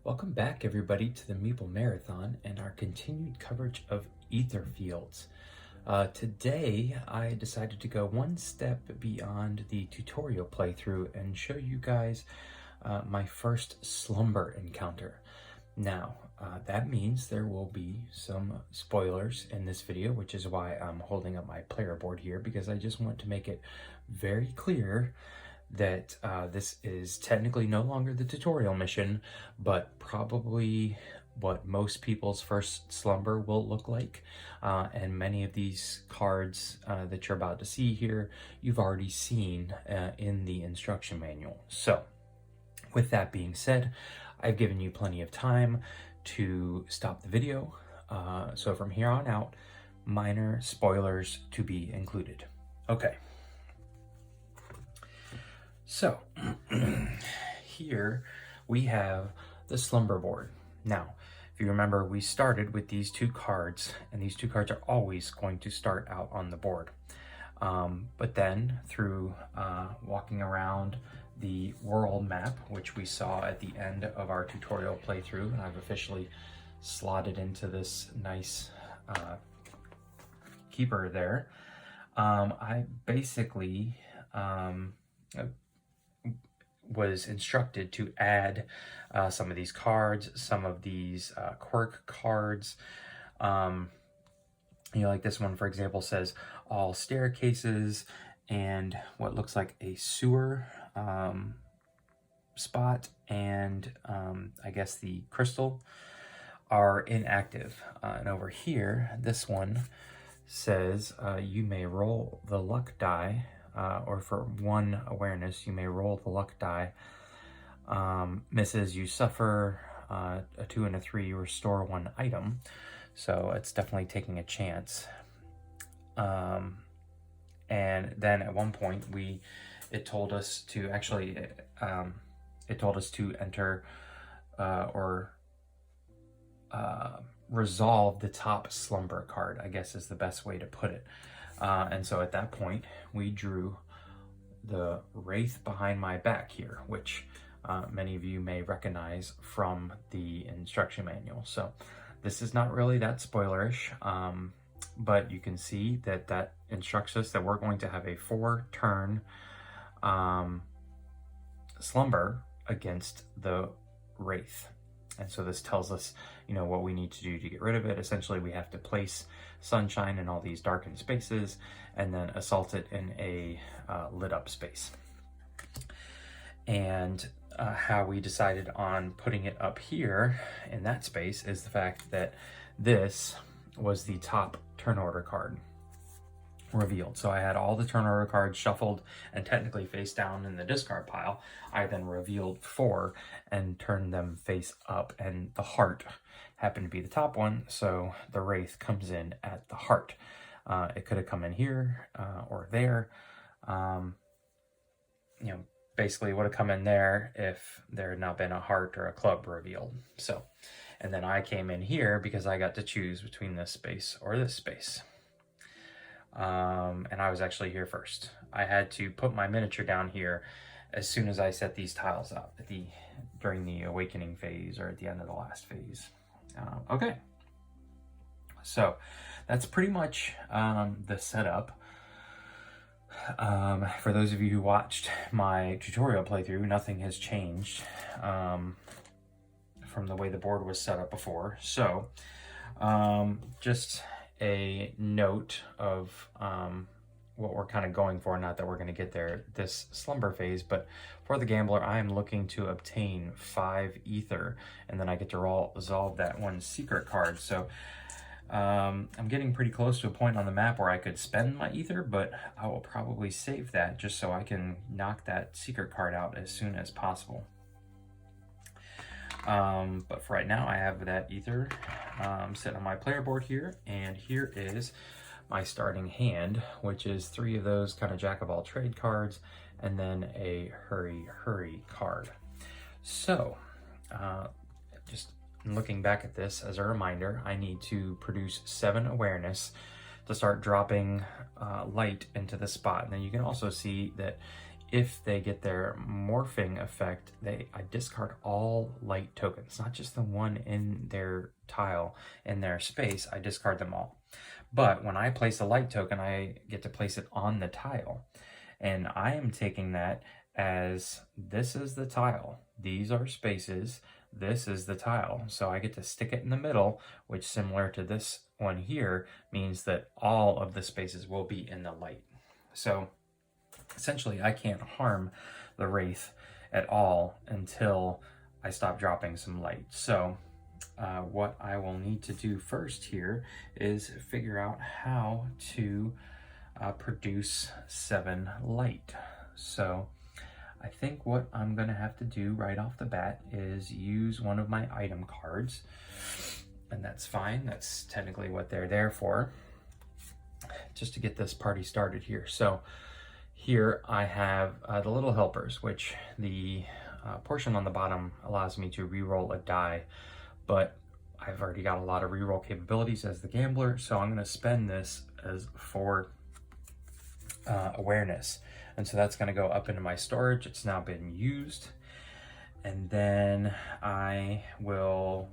Welcome back, everybody, to the Meeple Marathon and our continued coverage of Etherfields. Today, I decided to go one step beyond the tutorial playthrough and show you guys my first Slumber encounter. Now, that means there will be some spoilers in this video, which is why I'm holding up my player board here, because I just want to make it very clear that this is technically no longer the tutorial mission, but probably what most people's first Slumber will look like. And many of these cards that you're about to see here, you've already seen in the instruction manual. So, with that being said, I've given you plenty of time to stop the video. So from here on out, minor spoilers to be included. Okay. So, here we have the Slumber board. Now, if you remember, we started with these two cards, and these two cards are always going to start out on the board. But then, through walking around the world map, which we saw at the end of our tutorial playthrough, and I've officially slotted into this nice keeper there, I basically was instructed to add some of these cards, some of these quirk cards. Like this one, for example, says all staircases and what looks like a sewer spot and I guess the crystal are inactive. And over here, this one says you may roll the luck die, or for one awareness, you may roll the luck die. Misses, you suffer a 2 and a 3, you restore one item. So it's definitely taking a chance. And then at one point, it told us to actually, it told us to enter or resolve the top Slumber card, I guess is the best way to put it. And so at that point, we drew the Wraith behind my back here, which many of you may recognize from the instruction manual. So this is not really that spoilerish, but you can see that instructs us that we're going to have a 4-turn Slumber against the Wraith. And so this tells us, what we need to do to get rid of it. Essentially, we have to place Sunshine in all these darkened spaces and then assault it in a lit up space. And how we decided on putting it up here in that space is the fact that this was the top turn order card revealed. So I had all the turn order cards shuffled and technically face down in the discard pile. I then revealed 4 and turned them face up, and the heart happened to be the top one, so the Wraith comes in at the heart. It could have come in here or there. Basically would have come in there if there had not been a heart or a club revealed. So, and then I came in here because I got to choose between this space or this space. And I was actually here first. I had to put my miniature down here as soon as I set these tiles up during the awakening phase or at the end of the last phase. Okay, so that's pretty much the setup. For those of you who watched my tutorial playthrough, nothing has changed from the way the board was set up before. So just a note of what we're kind of going for, not that we're going to get there this Slumber phase, but for the gambler, I am looking to obtain 5 ether, and then I get to resolve that one secret card. So I'm getting pretty close to a point on the map where I could spend my ether, but I will probably save that just so I can knock that secret card out as soon as possible. But for right now, I have that ether sitting on my player board here, and here is my starting hand, which is 3 of those kind of jack of all trade cards, and then a hurry card. So, just looking back at this as a reminder, I need to produce 7 awareness to start dropping light into the spot. And then you can also see that if they get their morphing effect, I discard all light tokens, not just the one in their tile, in their space. I discard them all. But when I place a light token, I get to place it on the tile. And I am taking that as this is the tile. These are spaces. This is the tile. So I get to stick it in the middle, which, similar to this one here, means that all of the spaces will be in the light. So essentially, I can't harm the Wraith at all until I stop dropping some light. So what I will need to do first here is figure out how to produce 7 light. So I think what I'm going to have to do right off the bat is use one of my item cards, and that's fine. That's technically what they're there for, just to get this party started here. So here I have the little helpers, which the portion on the bottom allows me to reroll a die, but I've already got a lot of reroll capabilities as the gambler, so I'm going to spend this as for awareness. And so that's going to go up into my storage. It's now been used. And then I will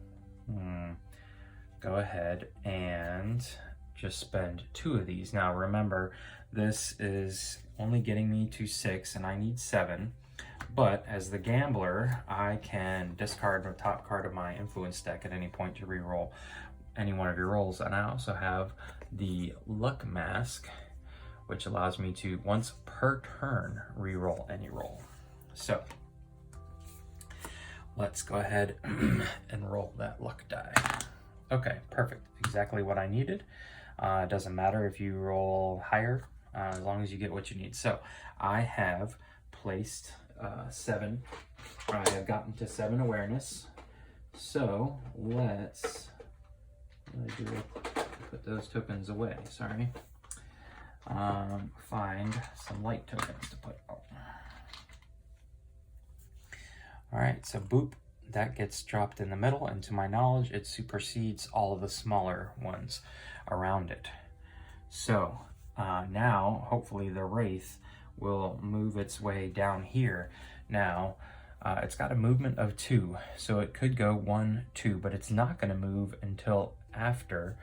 go ahead and just spend 2 of these. Now remember, this is only getting me to 6 and I need 7. But as the gambler, I can discard the top card of my influence deck at any point to reroll any one of your rolls. And I also have the luck mask, which allows me to, once per turn, reroll any roll. So let's go ahead and roll that luck die. Okay, perfect. Exactly what I needed. It doesn't matter if you roll higher, as long as you get what you need. So I have placed 7. I have gotten to 7 awareness. So let's put those tokens away. Sorry. Find some light tokens to put on. All right, so boop, that gets dropped in the middle, and to my knowledge, it supersedes all of the smaller ones around it. So now, hopefully, the Wraith will move its way down here. Now, it's got a movement of 2, so it could go 1, 2, but it's not going to move until after.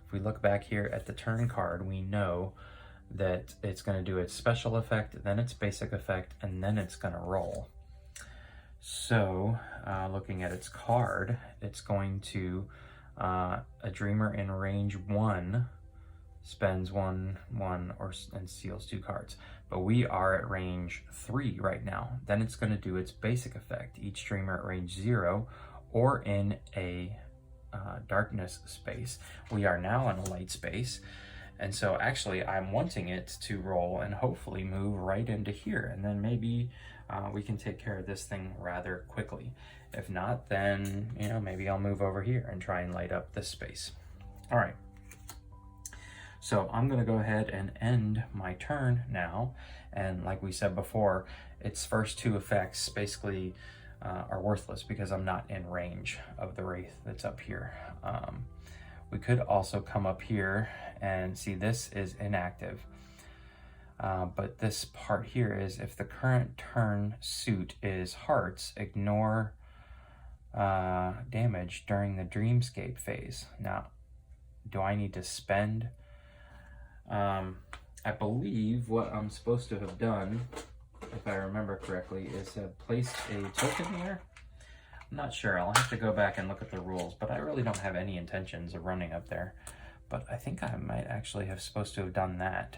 If we look back here at the turn card, we know that it's going to do its special effect, then its basic effect, and then it's going to roll. So, looking at its card, it's going to, a Dreamer in range 1 spends 1, and steals 2 cards. But we are at range 3 right now. Then it's going to do its basic effect. Each Dreamer at range 0 or in a darkness space. We are now in a light space. And so actually I'm wanting it to roll and hopefully move right into here. And then maybe we can take care of this thing rather quickly. If not, then, maybe I'll move over here and try and light up this space. All right. So I'm going to go ahead and end my turn now. And like we said before, its first 2 effects basically are worthless because I'm not in range of the Wraith that's up here. We could also come up here and see this is inactive. But this part here is if the current turn suit is hearts, ignore damage during the dreamscape phase. Now, do I need to spend? I believe what I'm supposed to have done, if I remember correctly, is have placed a token there. I'm not sure. I'll have to go back and look at the rules, but I really don't have any intentions of running up there. But I think I might actually have supposed to have done that.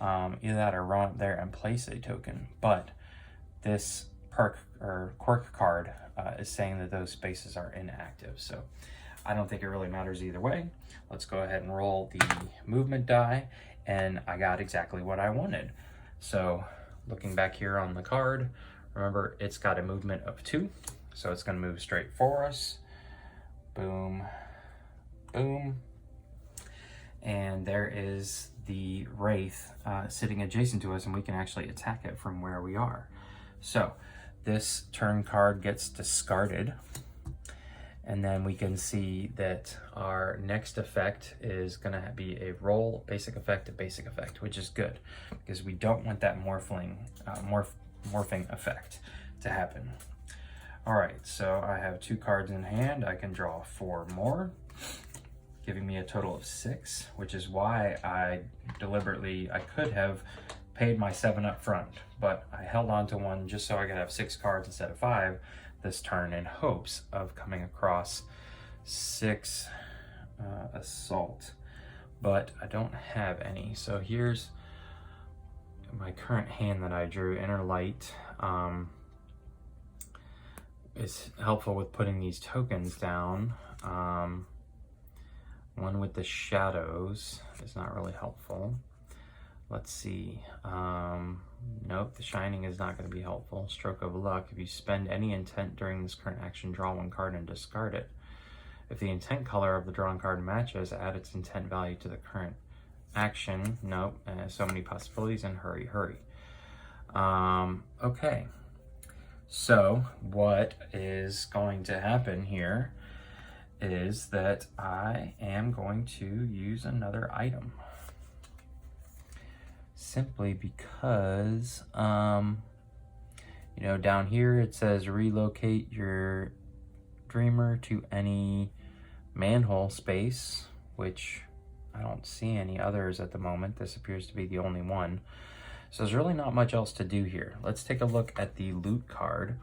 Either that or run up there and place a token. But this perk or quirk card is saying that those spaces are inactive. So I don't think it really matters either way. Let's go ahead and roll the movement die, and I got exactly what I wanted. So looking back here on the card, remember it's got a movement of 2, so it's going to move straight for us. Boom, boom. And there is the Wraith sitting adjacent to us, and we can actually attack it from where we are. So this turn card gets discarded, And then we can see that our next effect is going to be a roll basic effect to basic effect, which is good because we don't want that morphing effect to happen. All right, so I have 2 cards in hand. I can draw 4 more, giving me a total of 6, which is why I could have paid my 7 up front, but I held on to 1 just so I could have 6 cards instead of 5 this turn in hopes of coming across 6 assault, but I don't have any. So here's my current hand that I drew. Inner Light is helpful with putting these tokens down. One with the shadows is not really helpful. Let's see. Nope, the Shining is not going to be helpful. Stroke of Luck. If you spend any intent during this current action, draw 1 card and discard it. If the intent color of the drawn card matches, add its intent value to the current action. Nope, so many possibilities, and hurry, hurry. Okay. So what is going to happen here is that I am going to use another item. Simply because, you know, down here it says relocate your dreamer to any manhole space, which I don't see any others at the moment. This appears to be the only one. So there's really not much else to do here. Let's take a look at the loot card,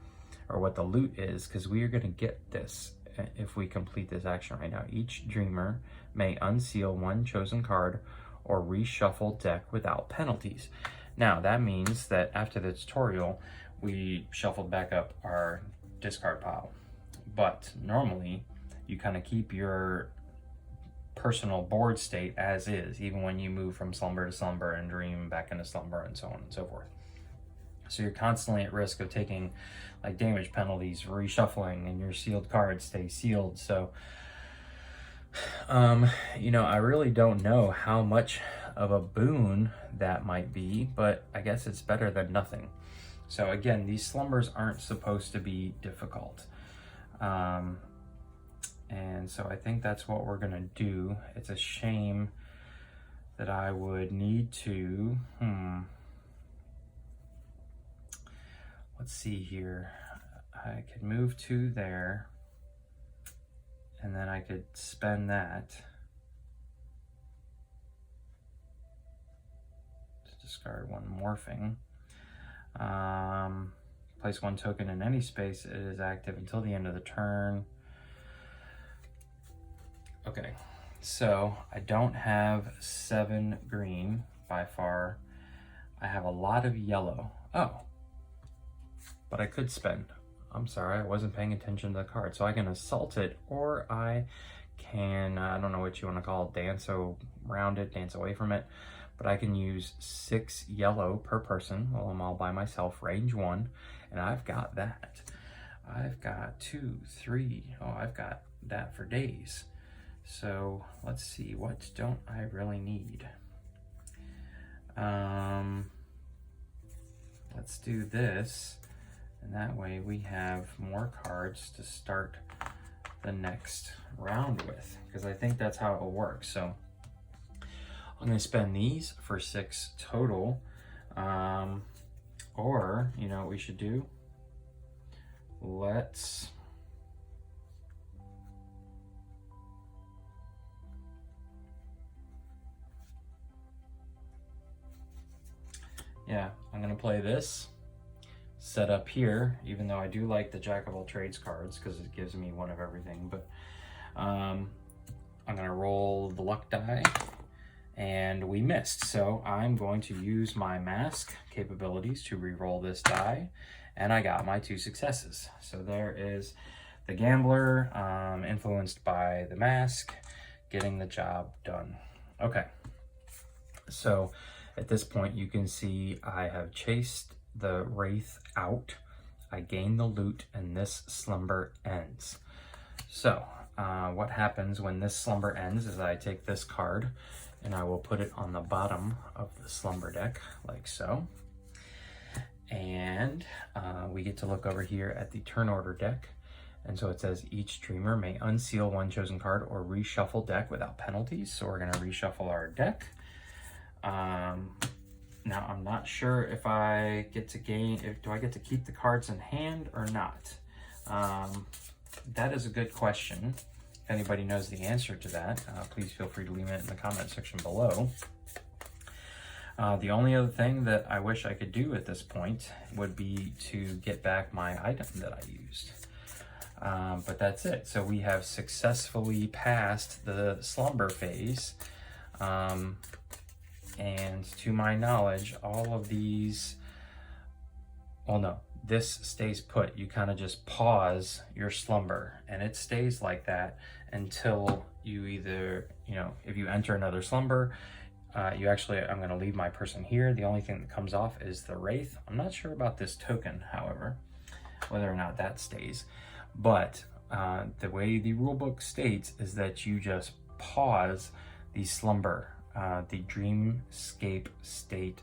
or what the loot is, because we are going to get this if we complete this action right now. Each dreamer may unseal 1 chosen card or reshuffle deck without penalties. Now that means that after the tutorial, we shuffled back up our discard pile. But normally, you kind of keep your personal board state as is, even when you move from slumber to slumber and dream back into slumber and so on and so forth. So you're constantly at risk of taking like damage penalties, reshuffling, and your sealed cards stay sealed. So, you know, I really don't know how much of a boon that might be, but I guess it's better than nothing. So again, these slumbers aren't supposed to be difficult. And so I think that's what we're gonna do. It's a shame that I would need to, let's see here. I could move 2 there, and then I could spend that to discard 1 morphing. Place 1 token in any space. It is active until the end of the turn. Okay, so I don't have 7 green by far. I have a lot of yellow. Oh, but I could spend. I'm sorry, I wasn't paying attention to the card. So I can assault it, or I can, I don't know what you want to call it, dance around it, dance away from it. But I can use 6 yellow per person while I'm all by myself, range 1, and I've got that. I've got 2, 3, oh, I've got that for days. So let's see, what don't I really need? Let's do this, and that way we have more cards to start the next round with, because I think that's how it will work. So I'm going to spend these for 6 total, or, you know what we should do? Let's... Yeah, I'm going to play this set up here, even though I do like the Jack of all trades cards because it gives me 1 of everything, but I'm going to roll the luck die, and we missed. So I'm going to use my mask capabilities to re-roll this die, and I got my 2 successes. So there is the gambler, influenced by the mask, getting the job done. Okay, so at this point, you can see I have chased the wraith out. I gain the loot, and this slumber ends. So what happens when this slumber ends is I take this card, and I will put it on the bottom of the slumber deck, like so. And we get to look over here at the turn order deck, And so it says each dreamer may unseal one chosen card or reshuffle deck without penalties. So we're going to reshuffle our deck. Now I'm not sure if I get to do I get to keep the cards in hand or not? That is a good question. If anybody knows the answer to that, please feel free to leave it in the comment section below. The only other thing that I wish I could do at this point would be to get back my item that I used. But that's it. So we have successfully passed the slumber phase. And to my knowledge, all of these, well, no, this stays put. You kind of just pause your slumber and it stays like that until you either, if you enter another slumber, I'm going to leave my person here. The only thing that comes off is the Wraith. I'm not sure about this token, however, whether or not that stays. But the way the rulebook states is that you just pause the slumber, the dreamscape state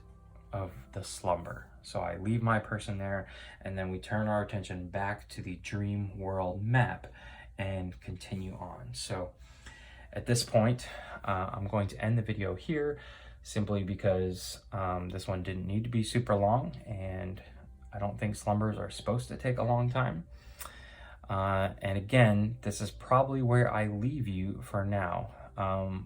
of the slumber. So I leave my person there, and then we turn our attention back to the dream world map and continue on. So at this point, I'm going to end the video here simply because this one didn't need to be super long, and I don't think slumbers are supposed to take a long time. And again, this is probably where I leave you for now.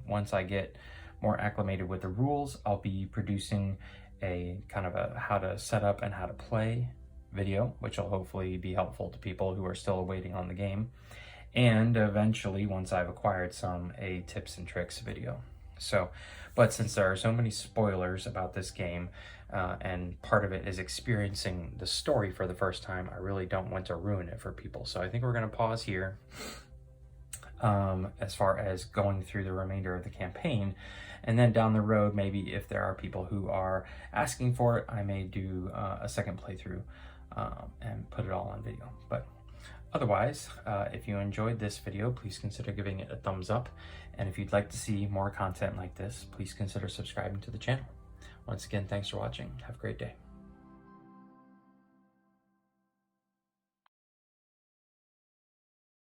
Once I get more acclimated with the rules, I'll be producing a kind of a how to set up and how to play video, which will hopefully be helpful to people who are still waiting on the game. And eventually, once I've acquired some, a tips and tricks video. So, but since there are so many spoilers about this game, and part of it is experiencing the story for the first time, I really don't want to ruin it for people. So I think we're going to pause here as far as going through the remainder of the campaign. And then down the road, maybe if there are people who are asking for it, I may do a second playthrough and put it all on video. But otherwise, if you enjoyed this video, please consider giving it a thumbs up. And if you'd like to see more content like this, please consider subscribing to the channel. Once again, thanks for watching. Have a great day.